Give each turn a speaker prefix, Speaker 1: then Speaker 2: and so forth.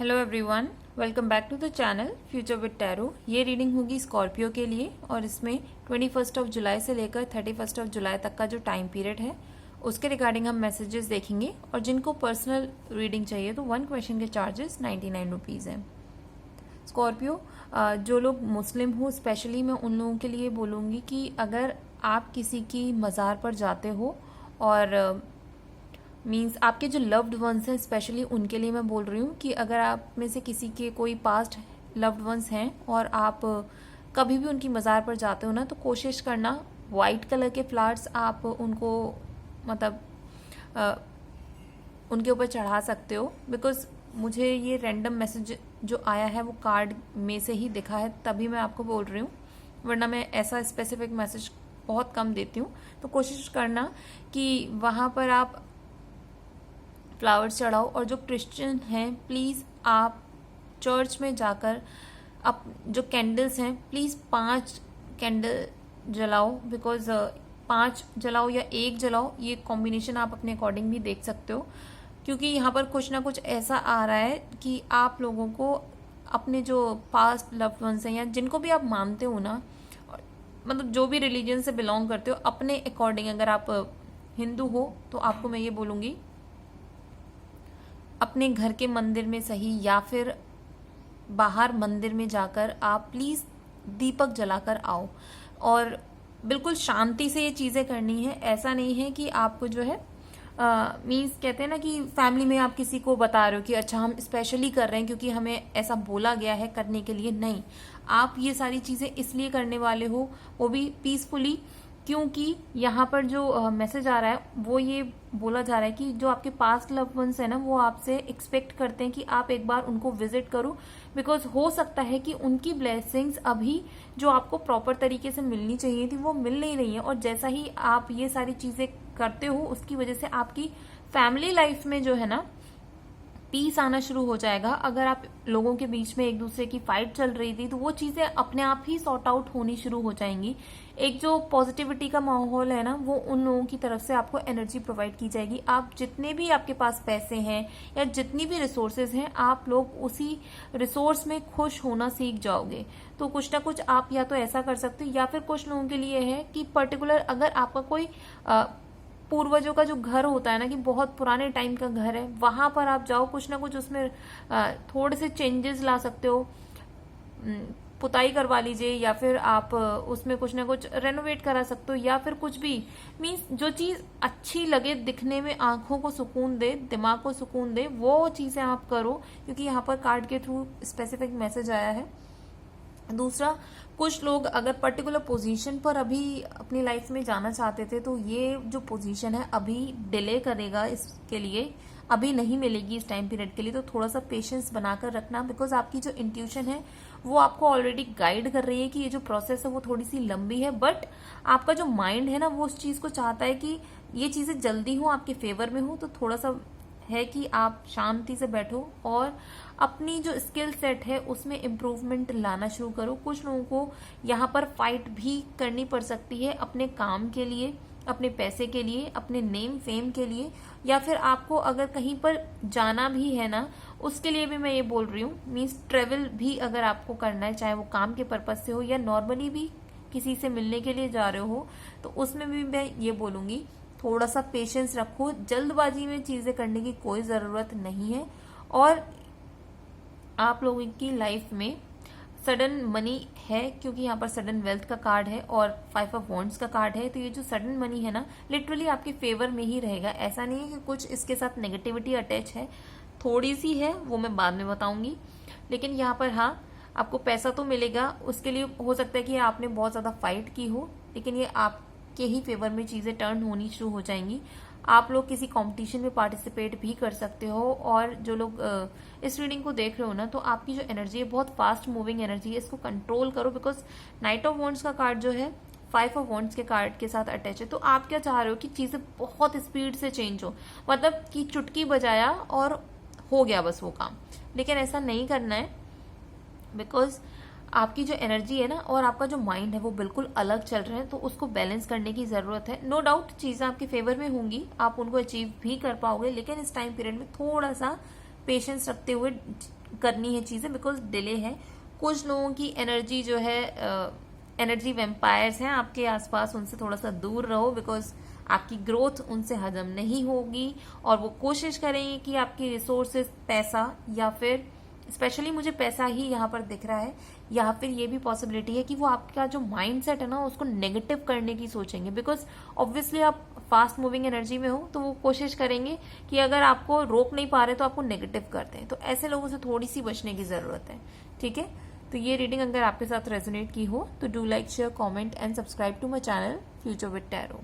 Speaker 1: Hello everyone, welcome back to the channel future with tarot. ये reading होगी Scorpio के लिए और इसमें 21 जुलाई से लेकर 31 जुलाई तक का जो टाइम पीरियड है उसके रिगार्डिंग हम मैसेजेस देखेंगे। और जिनको पर्सनल रीडिंग चाहिए तो 1 क्वेश्चन के चार्जेस 99 रुपीज़ हैं। स्कॉर्पियो, जो लोग मुस्लिम हो स्पेशली मैं उन लोगों के लिए बोलूँगी कि अगर आप किसी की मज़ार पर जाते हो और मीन्स आपके जो लव्ड वंस हैं स्पेशली उनके लिए मैं बोल रही हूँ कि अगर आप में से किसी के कोई पास्ट लव्ड वंस हैं और आप कभी भी उनकी मज़ार पर जाते हो ना, तो कोशिश करना वाइट कलर के फ्लावर्स आप उनको मतलब उनके ऊपर चढ़ा सकते हो। बिकॉज मुझे ये रैंडम मैसेज जो आया है वो कार्ड में से ही दिखा है, तभी मैं आपको बोल रही हूँ, वरना मैं ऐसा स्पेसिफिक मैसेज बहुत कम देती हूँ। तो कोशिश करना कि वहाँ पर आप फ्लावर्स चढ़ाओ। और जो क्रिश्चियन हैं प्लीज़ आप चर्च में जाकर आप जो कैंडल्स हैं प्लीज़ 5 कैंडल जलाओ। बिकॉज 5 जलाओ या 1 जलाओ, ये कॉम्बिनेशन आप अपने अकॉर्डिंग भी देख सकते हो। क्योंकि यहाँ पर कुछ ना कुछ ऐसा आ रहा है कि आप लोगों को अपने जो पास्ट लव्ड वंस हैं या जिनको भी आप मानते हो ना, मतलब जो भी रिलीजन से बिलोंग करते हो, अपने अकॉर्डिंग अगर आप हिंदू हो तो आपको मैं ये बोलूँगी अपने घर के मंदिर में सही या फिर बाहर मंदिर में जाकर आप प्लीज़ दीपक जलाकर आओ। और बिल्कुल शांति से ये चीज़ें करनी है। ऐसा नहीं है कि आपको जो है मीन्स कहते हैं ना कि फैमिली में आप किसी को बता रहे हो कि अच्छा हम स्पेशली कर रहे हैं क्योंकि हमें ऐसा बोला गया है करने के लिए। नहीं, आप ये सारी चीज़ें इसलिए करने वाले हो, वो भी पीसफुली, क्योंकि यहाँ पर जो मैसेज आ रहा है वो ये बोला जा रहा है कि जो आपके पास्ट लव वंस है ना, वो आपसे एक्सपेक्ट करते हैं कि आप एक बार उनको विजिट करो। बिकॉज हो सकता है कि उनकी ब्लेसिंग्स अभी जो आपको प्रॉपर तरीके से मिलनी चाहिए थी वो मिल नहीं रही है। और जैसा ही आप ये सारी चीजें करते हो उसकी वजह से आपकी फैमिली लाइफ में जो है ना पीस आना शुरू हो जाएगा। अगर आप लोगों के बीच में एक दूसरे की फाइट चल रही थी तो वो चीजें अपने आप ही सॉर्ट आउट होनी शुरू हो जाएंगी। एक जो पॉजिटिविटी का माहौल है ना, वो उन लोगों की तरफ से आपको एनर्जी प्रोवाइड की जाएगी। आप जितने भी आपके पास पैसे हैं या जितनी भी रिसोर्सेज हैं, आप लोग उसी रिसोर्स में खुश होना सीख जाओगे। तो कुछ ना कुछ आप या तो ऐसा कर सकते हो, या फिर कुछ लोगों के लिए है कि पर्टिकुलर अगर आपका कोई पूर्वजों का जो घर होता है ना, कि बहुत पुराने टाइम का घर है, वहां पर आप जाओ, कुछ ना कुछ उसमें थोड़े से चेंजेस ला सकते हो, पुताई करवा लीजिए, या फिर आप उसमें कुछ ना कुछ रेनोवेट करा सकते हो, या फिर कुछ भी मीन्स जो चीज अच्छी लगे, दिखने में आंखों को सुकून दे, दिमाग को सुकून दे, वो चीजें आप करो। क्योंकि यहाँ पर कार्ड के थ्रू स्पेसिफिक मैसेज आया है। दूसरा, कुछ लोग अगर पर्टिकुलर पोजीशन पर अभी अपनी लाइफ में जाना चाहते थे तो ये जो पोजीशन है अभी डिले करेगा, इसके लिए अभी नहीं मिलेगी इस टाइम पीरियड के लिए। तो थोड़ा सा पेशेंस बनाकर रखना। बिकॉज आपकी जो इंट्यूशन है वो आपको ऑलरेडी गाइड कर रही है कि ये जो प्रोसेस है वो थोड़ी सी लंबी है, बट आपका जो माइंड है ना वो उस चीज को चाहता है कि ये चीजें जल्दी हो, आपके फेवर में हो। तो थोड़ा सा है कि आप शांति से बैठो और अपनी जो स्किल सेट है उसमें इम्प्रूवमेंट लाना शुरू करो। कुछ लोगों को यहाँ पर फाइट भी करनी पड़ सकती है अपने काम के लिए, अपने पैसे के लिए, अपने नेम फेम के लिए, या फिर आपको अगर कहीं पर जाना भी है ना उसके लिए भी मैं ये बोल रही हूँ। मीन्स ट्रेवल भी अगर आपको करना है, चाहे वो काम के पर्पज से हो या नॉर्मली भी किसी से मिलने के लिए जा रहे हो, तो उसमें भी मैं ये बोलूंगी थोड़ा सा पेशेंस रखो। जल्दबाजी में चीजें करने की कोई जरूरत नहीं है। और आप लोगों की लाइफ में सडन मनी है, क्योंकि यहाँ पर सडन वेल्थ का कार्ड है और 5 ऑफ वॉन्ड्स का कार्ड है। तो ये जो सडन मनी है ना, लिटरली आपके फेवर में ही रहेगा। ऐसा नहीं है कि कुछ इसके साथ नेगेटिविटी अटैच है, थोड़ी सी है, वो मैं बाद में बताऊंगी। लेकिन यहाँ पर हाँ, आपको पैसा तो मिलेगा। उसके लिए हो सकता है कि आपने बहुत ज्यादा फाइट की हो, लेकिन ये आपके ही फेवर में चीजें टर्न होनी शुरू हो जाएंगी। आप लोग किसी कंपटीशन में पार्टिसिपेट भी कर सकते हो। और जो लोग इस रीडिंग को देख रहे हो ना, तो आपकी जो एनर्जी है बहुत फास्ट मूविंग एनर्जी है, इसको कंट्रोल करो। बिकॉज नाइट ऑफ वॉन्ड्स का कार्ड जो है 5 ऑफ वॉन्ड्स के कार्ड के साथ अटैच है। तो आप क्या चाह रहे हो कि चीजें बहुत स्पीड से चेंज हो, मतलब कि चुटकी बजाया और हो गया बस वो काम। लेकिन ऐसा नहीं करना है। बिकॉज आपकी जो एनर्जी है ना और आपका जो माइंड है वो बिल्कुल अलग चल रहे हैं, तो उसको बैलेंस करने की जरूरत है। नो डाउट चीजें आपके फेवर में होंगी, आप उनको अचीव भी कर पाओगे, लेकिन इस टाइम पीरियड में थोड़ा सा पेशेंस रखते हुए करनी है चीजें, बिकॉज डिले है। कुछ लोगों की एनर्जी जो है, एनर्जी वेम्पायर्स हैं आपके आसपास, उनसे थोड़ा सा दूर रहो, बिकॉज आपकी ग्रोथ उनसे हजम नहीं होगी और वो कोशिश करेंगे कि आपकी रिसोर्सेज, पैसा, या फिर स्पेशली मुझे पैसा ही यहाँ पर दिख रहा है, या फिर ये भी पॉसिबिलिटी है कि वो आपका जो माइंड सेट है ना उसको नेगेटिव करने की सोचेंगे, बिकॉज ऑब्वियसली आप फास्ट मूविंग एनर्जी में हो, तो वो कोशिश करेंगे कि अगर आपको रोक नहीं पा रहे तो आपको नेगेटिव करते हैं। तो ऐसे लोगों से थोड़ी सी बचने की जरूरत है, ठीक है। तो ये रीडिंग अगर आपके साथ रेजोनेट की हो तो do like, share, comment and subscribe to my channel future with tarot.